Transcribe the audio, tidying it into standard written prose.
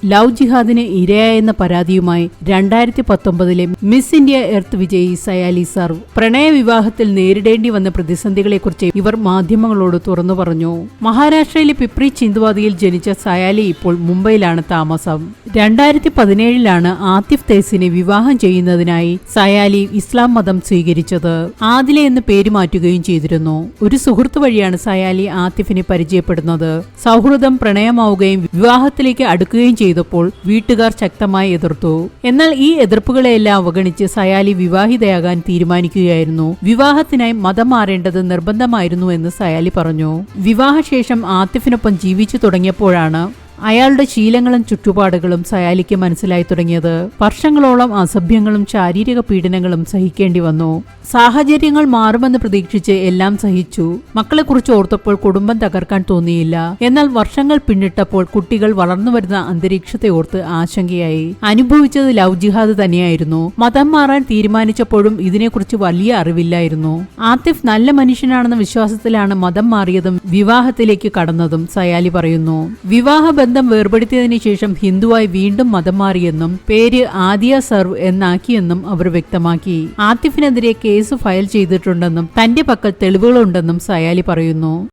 Love ജിഹാദിന് ഇരയായെന്ന പരാതിയുമായി 2019 miss India earth വിജയി സയാലി serve പ്രണയവിവാഹത്തിൽ നേരിടേണ്ടി വന്ന പ്രതിസന്ധികളെക്കുറിച്ച് ഇവർ മാധ്യമങ്ങളോട് തുറന്നു പറഞ്ഞു. മഹാരാഷ്ട്രയിലെ പിപ്രി ചിന്ദ്വാദിയിൽ ജനിച്ച സയാലി ഇപ്പോൾ മുംബൈയിലാണ് താമസം. 2017 ആതിഫ് തേസിനെ വിവാഹം ചെയ്യുന്നതിനായി സയാലി ഇസ്ലാം മതം സ്വീകരിച്ചത്. ആദില എന്ന് പേര് മാറ്റുകയും ചെയ്തിരുന്നു. ഒരു സുഹൃത്ത് വഴിയാണ് സയാലി ആതിഫിനെ പരിചയപ്പെടുന്നത്. സൗഹൃദം പ്രണയമാവുകയും വിവാഹത്തിലേക്ക് അടുക്കുകയും ചെയ്തപ്പോൾ വീട്ടുകാർ ശക്തമായി എതിർത്തു. എന്നാൽ ഈ എതിർപ്പുകളെയെല്ലാം അവഗണിച്ച് സയാലി വിവാഹിതയാകാൻ തീരുമാനിക്കുകയായിരുന്നു. വിവാഹത്തിനായി മതം മാറേണ്ടത് നിർബന്ധമായിരുന്നു എന്ന് സയാലി പറഞ്ഞു. വിവാഹശേഷം ആതിഫിനൊപ്പം ജീവിച്ചു തുടങ്ങിയപ്പോഴാണ് അയാളുടെ ശീലങ്ങളും ചുറ്റുപാടുകളും സയാലിക്ക് മനസ്സിലായി തുടങ്ങിയത്. വർഷങ്ങളോളം അസഭ്യങ്ങളും ശാരീരിക പീഡനങ്ങളും സഹിക്കേണ്ടി വന്നു. സാഹചര്യങ്ങൾ മാറുമെന്ന് പ്രതീക്ഷിച്ച് എല്ലാം സഹിച്ചു. മക്കളെക്കുറിച്ച് ഓർത്തപ്പോൾ കുടുംബം തകർക്കാൻ തോന്നിയില്ല. എന്നാൽ വർഷങ്ങൾ പിന്നിട്ടപ്പോൾ കുട്ടികൾ വളർന്നു വരുന്ന അന്തരീക്ഷത്തെ ഓർത്ത് ആശങ്കയായി. അനുഭവിച്ചത് ലവ് ജിഹാദ് തന്നെയായിരുന്നു. മതം മാറാൻ തീരുമാനിച്ചപ്പോഴും ഇതിനെക്കുറിച്ച് വലിയ അറിവില്ലായിരുന്നു. ആതിഫ് നല്ല മനുഷ്യനാണെന്ന വിശ്വാസത്തിലാണ് മതം മാറിയതും വിവാഹത്തിലേക്ക് കടന്നതും സയാലി പറയുന്നു. വിവാഹബന്ധം വേർപെടുത്തിയതിനു ശേഷം ഹിന്ദുവായി വീണ്ടും മതം മാറിയെന്നും പേര് ആദിയ സർവ് എന്നാക്കിയെന്നും അവർ വ്യക്തമാക്കി. ആതിഫിനെതിരെ കേസ് ഫയൽ ചെയ്തിട്ടുണ്ടെന്നും തന്റെ പക്കൽ തെളിവുകളുണ്ടെന്നും സയാലി പറയുന്നു.